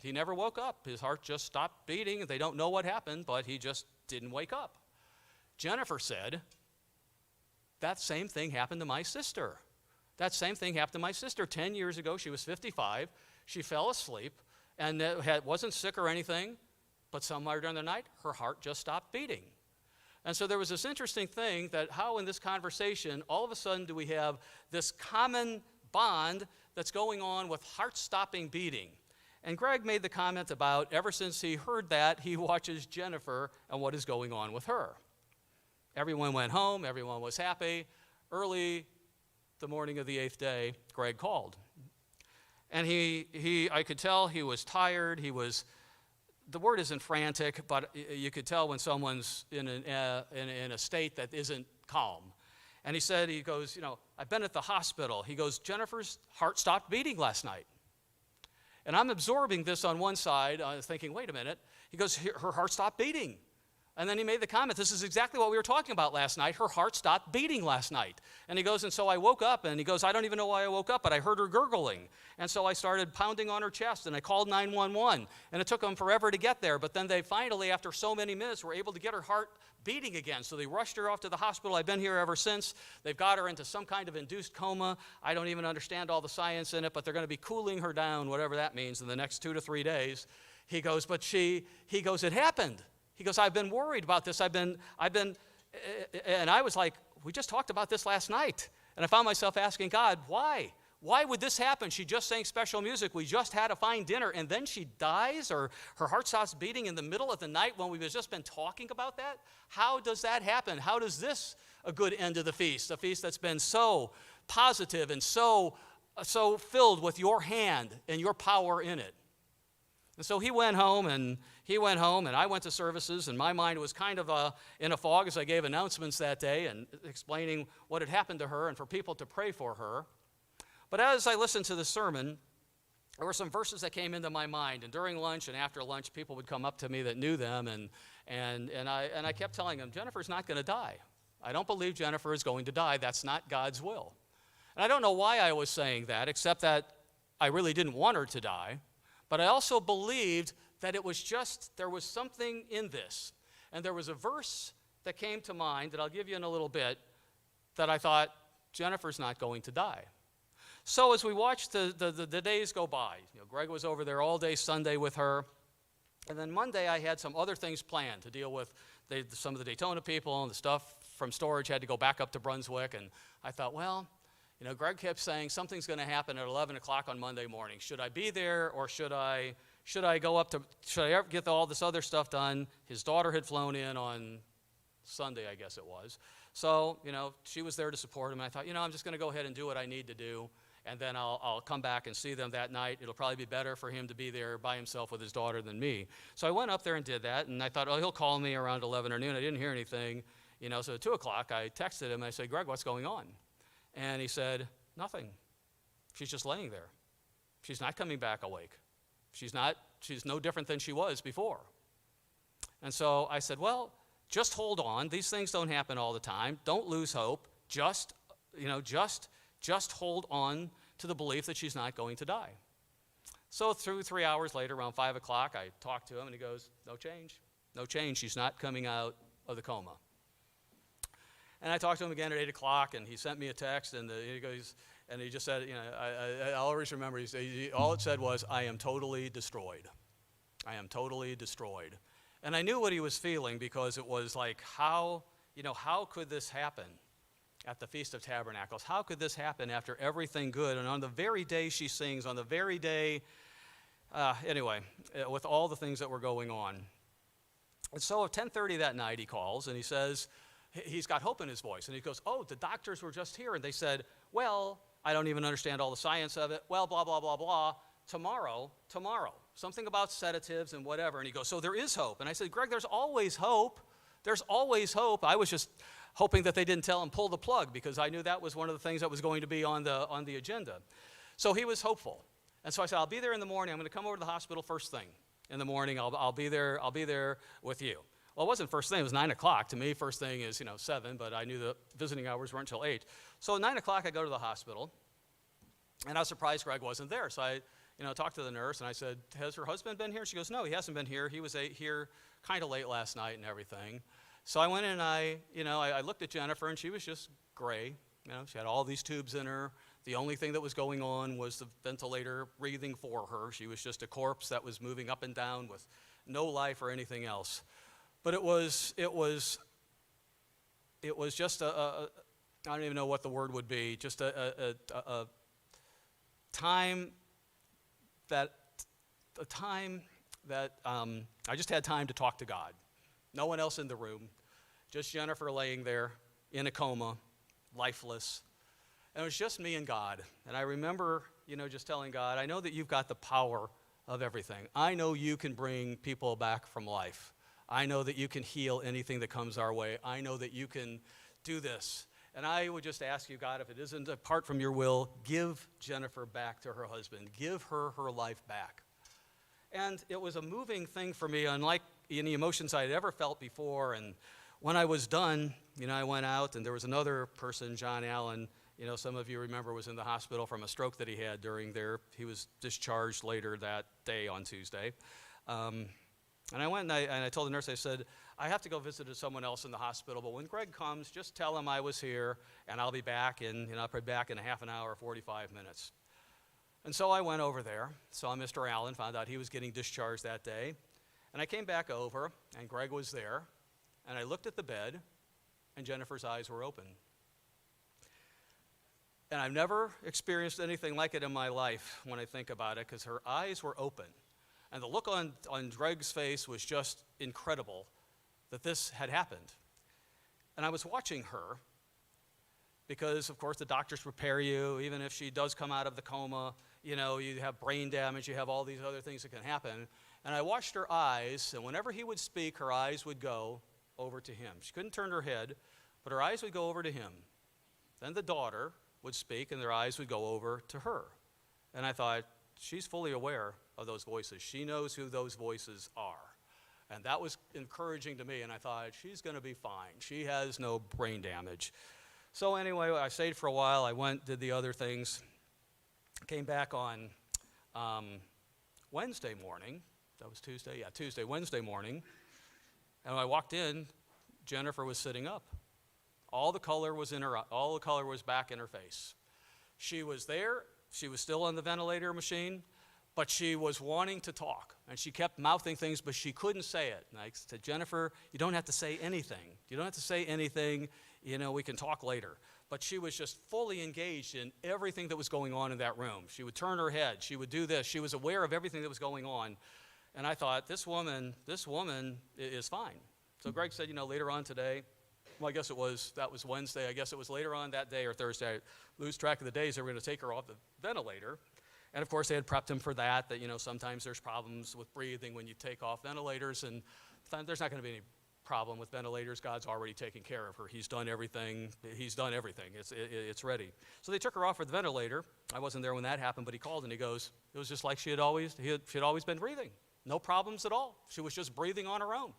He never woke up. His heart just stopped beating. They don't know what happened, but he just didn't wake up. Jennifer said, that same thing happened to my sister. That same thing happened to my sister 10 years ago. She was 55. She fell asleep and wasn't sick or anything, but somewhere during the night, her heart just stopped beating. And so there was this interesting thing that how in this conversation, all of a sudden do we have this common bond that's going on with heart-stopping beating. And Greg made the comment about ever since he heard that, he watches Jennifer and what is going on with her. Everyone went home. Everyone was happy. Early the morning of the 8th day, Greg called. And I could tell he was tired. the word isn't frantic, but you could tell when someone's in a state that isn't calm. And he goes, I've been at the hospital. He goes, Jennifer's heart stopped beating last night. And I'm absorbing this on one side, thinking, wait a minute. He goes, her heart stopped beating. And then he made the comment, this is exactly what we were talking about last night. Her heart stopped beating last night. And he goes, and so I woke up, and he goes, I don't even know why I woke up, but I heard her gurgling. And so I started pounding on her chest, and I called 911. And it took them forever to get there, but then they finally, after so many minutes, were able to get her heart beating again. So they rushed her off to the hospital. I've been here ever since. They've got her into some kind of induced coma. I don't even understand all the science in it, but they're going to be cooling her down, whatever that means, in the next 2 to 3 days. He goes, it happened. He goes, I've been worried about this. And I was like, we just talked about this last night. And I found myself asking God, why? Why would this happen? She just sang special music. We just had a fine dinner, and then she dies, or her heart stops beating in the middle of the night when we've just been talking about that? How does that happen? How does this a good end of the feast? A feast that's been so positive and so filled with your hand and your power in it. And so he went home, and I went to services, and my mind was kind of in a fog as I gave announcements that day and explaining what had happened to her and for people to pray for her. But as I listened to the sermon, there were some verses that came into my mind, and during lunch and after lunch, people would come up to me that knew them, and I kept telling them, Jennifer's not going to die. I don't believe Jennifer is going to die. That's not God's will. And I don't know why I was saying that, except that I really didn't want her to die. But I also believed that there was something in this. And there was a verse that came to mind that I'll give you in a little bit that I thought, Jennifer's not going to die. So as we watched the days go by, Greg was over there all day Sunday with her. And then Monday I had some other things planned to deal with some of the Daytona people, and the stuff from storage had to go back up to Brunswick. And I thought, Greg kept saying something's going to happen at 11 o'clock on Monday morning. Should I be there, or should I get all this other stuff done? His daughter had flown in on Sunday, I guess it was. So, she was there to support him. And I thought, I'm just going to go ahead and do what I need to do, and then I'll come back and see them that night. It'll probably be better for him to be there by himself with his daughter than me. So I went up there and did that, and I thought, he'll call me around 11 or noon. I didn't hear anything. So at 2 o'clock, I texted him, and I said, Greg, what's going on? And he said, nothing. She's just laying there. She's not coming back awake. She's no different than she was before. And so I said, well, just hold on. These things don't happen all the time. Don't lose hope. Just hold on to the belief that she's not going to die. So 3 hours later, around 5 o'clock, I talked to him, and he goes, no change. She's not coming out of the coma. And I talked to him again at 8 o'clock, and he sent me a text, and he just said, I always remember, all it said was, I am totally destroyed. I am totally destroyed. And I knew what he was feeling, because it was like, how could this happen at the Feast of Tabernacles? How could this happen after everything good? And on the very day she sings, on the very day, with all the things that were going on. And so at 10:30 that night, he calls, and he says, he's got hope in his voice. And he goes, the doctors were just here. And they said, well, I don't even understand all the science of it. Well, blah, blah, blah, blah. Tomorrow. Something about sedatives and whatever. And he goes, so there is hope. And I said, Greg, there's always hope. There's always hope. I was just hoping that they didn't tell him pull the plug, because I knew that was one of the things that was going to be on the agenda. So he was hopeful. And so I said, I'll be there in the morning. I'm going to come over to the hospital first thing in the morning. I'll be there with you. Well, it wasn't first thing. It was 9 o'clock. To me, first thing is, 7, but I knew the visiting hours weren't until 8. So at 9 o'clock, I go to the hospital, and I was surprised Greg wasn't there. So I, talked to the nurse, and I said, has her husband been here? She goes, no, he hasn't been here. He was here kind of late last night and everything. So I went in, and I looked at Jennifer, and she was just gray. She had all these tubes in her. The only thing that was going on was the ventilator breathing for her. She was just a corpse that was moving up and down with no life or anything else. But it was just I don't even know what the word would be, just a time that I just had time to talk to God. No one else in the room, just Jennifer laying there in a coma, lifeless. And it was just me and God. And I remember, just telling God, I know that you've got the power of everything. I know you can bring people back from life. I know that you can heal anything that comes our way. I know that you can do this. And I would just ask you, God, if it isn't apart from your will, give Jennifer back to her husband. Give her her life back. And it was a moving thing for me, unlike any emotions I had ever felt before. And when I was done, I went out, and there was another person, John Allen, some of you remember, was in the hospital from a stroke that he had he was discharged later that day on Tuesday. And I went and I told the nurse, I said, I have to go visit someone else in the hospital, but when Greg comes, just tell him I was here, and I'll be back in, I'll be back in a half an hour, 45 minutes. And so I went over there, saw Mr. Allen, found out he was getting discharged that day, and I came back over, and Greg was there, and I looked at the bed, and Jennifer's eyes were open. And I've never experienced anything like it in my life when I think about it, because her eyes were open. And the look on Greg's face was just incredible that this had happened. And I was watching her because, of course, the doctors prepare you, even if she does come out of the coma, you have brain damage, you have all these other things that can happen. And I watched her eyes, and whenever he would speak, her eyes would go over to him. She couldn't turn her head, but her eyes would go over to him. Then the daughter would speak, and their eyes would go over to her. And I thought, she's fully aware of those voices. She knows who those voices are. And that was encouraging to me, and I thought, she's going to be fine. She has no brain damage. So anyway, I stayed for a while. I went, did the other things. Came back on Wednesday morning. That was Tuesday? Yeah, Tuesday, Wednesday morning. And when I walked in, Jennifer was sitting up. All the color was back in her face. She was there. She was still on the ventilator machine, but she was wanting to talk. And she kept mouthing things, but she couldn't say it. And I said, Jennifer, you don't have to say anything. You don't have to say anything. We can talk later. But she was just fully engaged in everything that was going on in that room. She would turn her head. She would do this. She was aware of everything that was going on. And I thought, this woman is fine. So Greg said, later on today, well, I guess that was Wednesday. I guess it was later on that day or Thursday. I lose track of the days. They were going to take her off the ventilator. And, of course, they had prepped him for that sometimes there's problems with breathing when you take off ventilators. And there's not going to be any problem with ventilators. God's already taken care of her. He's done everything. It's ready. So they took her off with the ventilator. I wasn't there when that happened, but he called and he goes, it was just like she had always been breathing. No problems at all. She was just breathing on her own.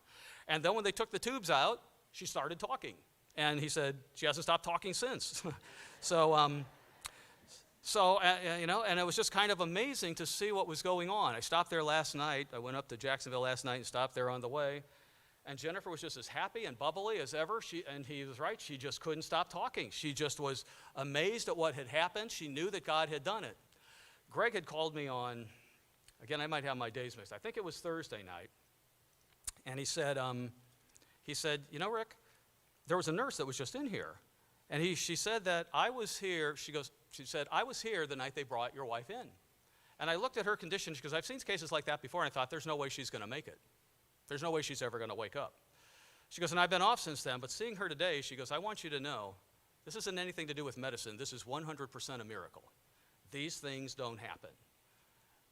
And then when they took the tubes out, she started talking. And he said, she hasn't stopped talking since. And it was just kind of amazing to see what was going on. I stopped there last night. I went up to Jacksonville last night and stopped there on the way. And Jennifer was just as happy and bubbly as ever. And he was right. She just couldn't stop talking. She just was amazed at what had happened. She knew that God had done it. Greg had called me on, again, I might have my days mixed. I think it was Thursday night. And he said, Rick, there was a nurse that was just in here. And she said that I was here. She said, I was here the night they brought your wife in. And I looked at her condition because I've seen cases like that before, and I thought, there's no way she's going to make it. There's no way she's ever going to wake up. She goes, and I've been off since then, but seeing her today, she goes, I want you to know, this isn't anything to do with medicine. This is 100% a miracle. These things don't happen.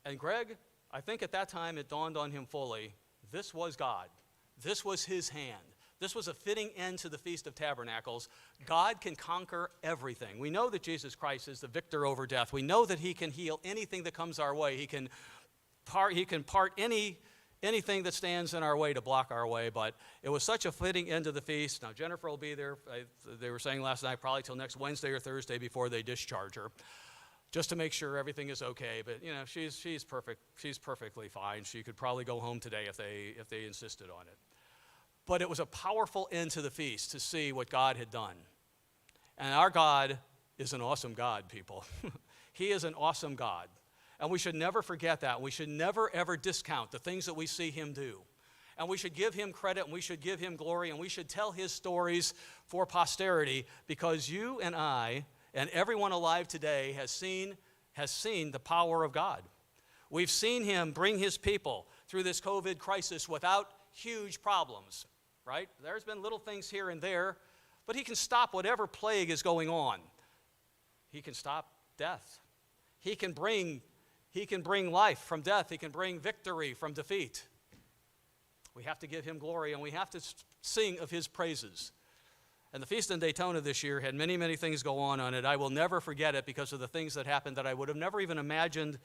And Greg, I think at that time it dawned on him fully, this was God. This was his hand. This was a fitting end to the Feast of Tabernacles. God can conquer everything. We know that Jesus Christ is the victor over death. We know that he can heal anything that comes our way. He can part anything that stands in our way to block our way, but it was such a fitting end to the feast. Now, Jennifer will be there, they were saying last night, probably till next Wednesday or Thursday before they discharge her, just to make sure everything is okay. But, she's perfect. She's perfectly fine. She could probably go home today if they insisted on it. But it was a powerful end to the feast to see what God had done. And our God is an awesome God, people. He is an awesome God. And we should never forget that. We should never, ever discount the things that we see him do. And we should give him credit, and we should give him glory, and we should tell his stories for posterity, because you and I and everyone alive today has seen the power of God. We've seen him bring his people through this COVID crisis without huge problems, right? There's been little things here and there, but he can stop whatever plague is going on. He can stop death. He can bring He can bring life from death. He can bring victory from defeat. We have to give him glory, and we have to sing of his praises. And the Feast in Daytona this year had many, many things go on it. I will never forget it because of the things that happened that I would have never even imagined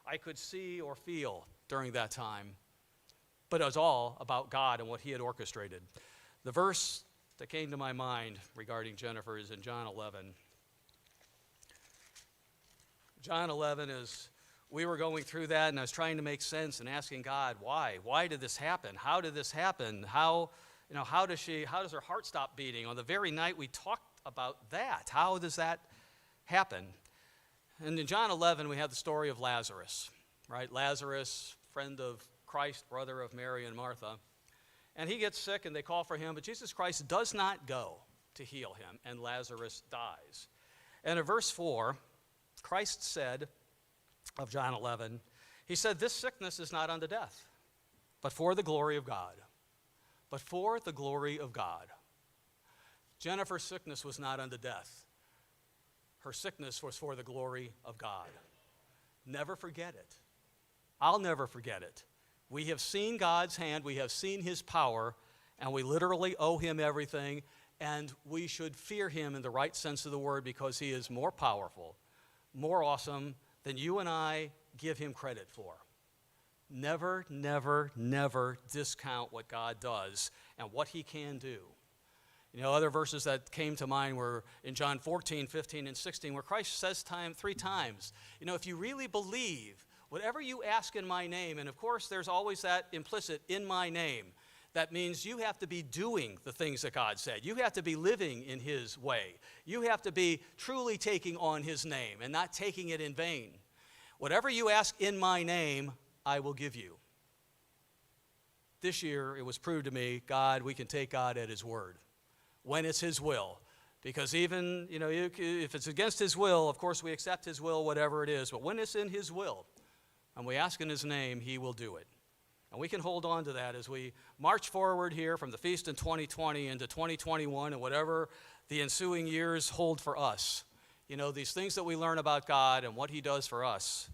I could see or feel during that time. But it was all about God and what he had orchestrated. The verse that came to my mind regarding Jennifer is in John 11. John 11 is, we were going through that, and I was trying to make sense and asking God, why? Why did this happen? How did this happen? How does her heart stop beating? On the very night we talked about that. How does that happen? And in John 11, we have the story of Lazarus, right? Lazarus, friend of Christ, brother of Mary and Martha. And he gets sick, and they call for him, but Jesus Christ does not go to heal him, and Lazarus dies. And in verse 4, Christ said of John 11, he said, this sickness is not unto death, but for the glory of God. But for the glory of God. Jennifer's sickness was not unto death. Her sickness was for the glory of God. Never forget it. I'll never forget it. We have seen God's hand, we have seen his power, and we literally owe him everything, and we should fear him in the right sense of the word because he is more powerful, more awesome than you and I give him credit for. Never, never, never discount what God does and what he can do. You know, other verses that came to mind were in John 14, 15, and 16, where Christ says three times, if you really believe, whatever you ask in my name, and of course there's always that implicit in my name, that means you have to be doing the things that God said. You have to be living in his way. You have to be truly taking on his name and not taking it in vain. Whatever you ask in my name, I will give you. This year, it was proved to me, we can take God at his word when it's his will. Because even, if it's against his will, of course we accept his will, whatever it is. But when it's in his will, and we ask in his name, he will do it. And we can hold on to that as we march forward here from the feast in 2020 into 2021 and whatever the ensuing years hold for us. These things that we learn about God and what he does for us,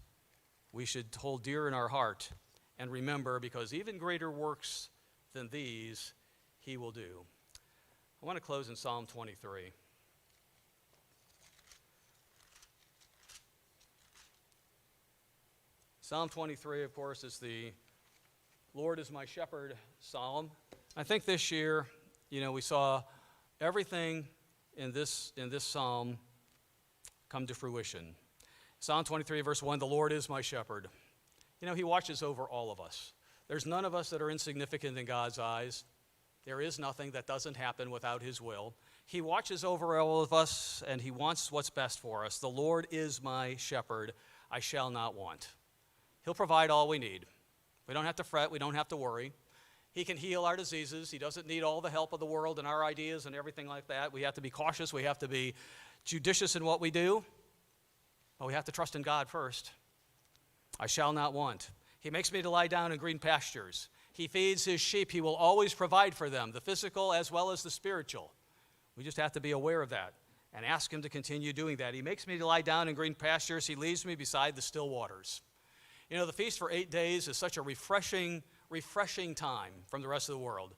we should hold dear in our heart and remember, because even greater works than these he will do. I want to close in Psalm 23. Psalm 23, of course, is the Lord is my shepherd psalm. I think this year, we saw everything in this psalm come to fruition. Psalm 23, verse 1, the Lord is my shepherd. He watches over all of us. There's none of us that are insignificant in God's eyes. There is nothing that doesn't happen without his will. He watches over all of us, and he wants what's best for us. The Lord is my shepherd. I shall not want. He'll provide all we need. We don't have to fret. We don't have to worry. He can heal our diseases. He doesn't need all the help of the world and our ideas and everything like that. We have to be cautious. We have to be judicious in what we do. But we have to trust in God first. I shall not want. He makes me to lie down in green pastures. He feeds his sheep. He will always provide for them, the physical as well as the spiritual. We just have to be aware of that and ask him to continue doing that. He makes me to lie down in green pastures. He leads me beside the still waters. The feast for 8 days is such a refreshing time from the rest of the world.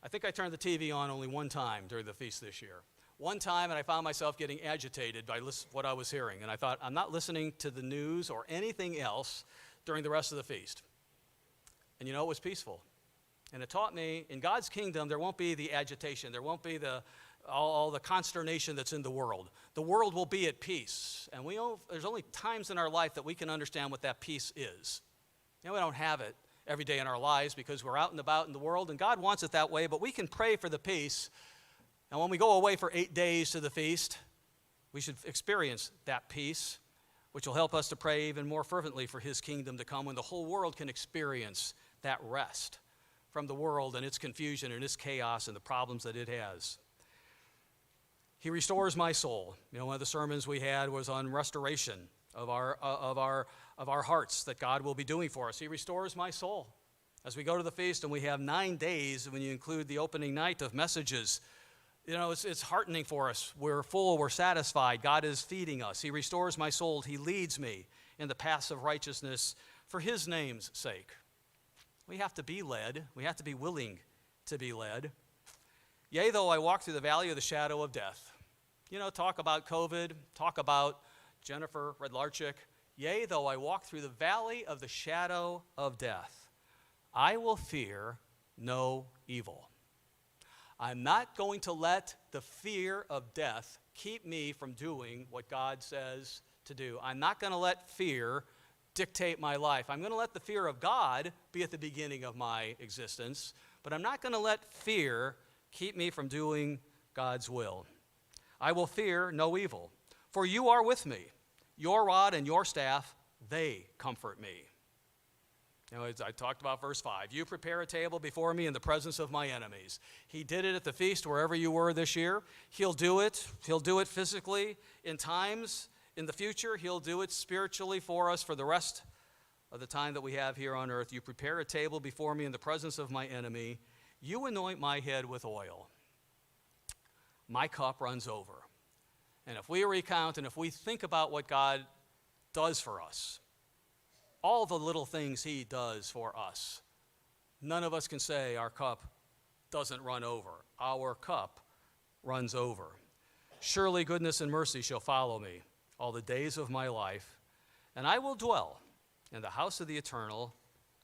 I think I turned the TV on only one time during the feast this year. One time, and I found myself getting agitated by what I was hearing. And I thought, I'm not listening to the news or anything else during the rest of the feast. And it was peaceful. And it taught me, in God's kingdom, there won't be the agitation. There won't be all the consternation that's in the world. The world will be at peace. And there's only times in our life that we can understand what that peace is. We don't have it every day in our lives because we're out and about in the world, and God wants it that way, but we can pray for the peace. And when we go away for 8 days to the feast, we should experience that peace, which will help us to pray even more fervently for his kingdom to come when the whole world can experience that rest from the world and its confusion and its chaos and the problems that it has. He restores my soul. One of the sermons we had was on restoration of our hearts that God will be doing for us. He restores my soul. As we go to the feast and we have 9 days, when you include the opening night of messages, it's heartening for us. We're full, we're satisfied. God is feeding us. He restores my soul. He leads me. in the paths of righteousness for his name's sake. We have to be led. We have to be willing to be led. Yea, though I walk through the valley of the shadow of death. Talk about COVID, talk about Jennifer Redlarczyk. Yea, though I walk through the valley of the shadow of death, I will fear no evil. I'm not going to let the fear of death keep me from doing what God says to do. I'm not going to let fear dictate my life. I'm going to let the fear of God be at the beginning of my existence, but I'm not going to let fear keep me from doing God's will. I will fear no evil, for you are with me. Your rod and your staff, they comfort me. I talked about verse 5. You prepare a table before me in the presence of my enemies. He did it at the feast wherever you were this year. He'll do it. He'll do it physically in times in the future. He'll do it spiritually for us for the rest of the time that we have here on earth. You prepare a table before me in the presence of my enemy. You anoint my head with oil. My cup runs over. And if we recount and if we think about what God does for us, all the little things he does for us, none of us can say our cup doesn't run over. Our cup runs over. Surely goodness and mercy shall follow me all the days of my life, and I will dwell in the house of the Eternal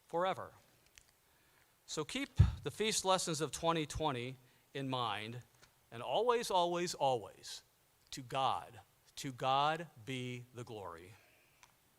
forever. So keep the feast lessons of 2020 in mind, and always, always, always, to God be the glory.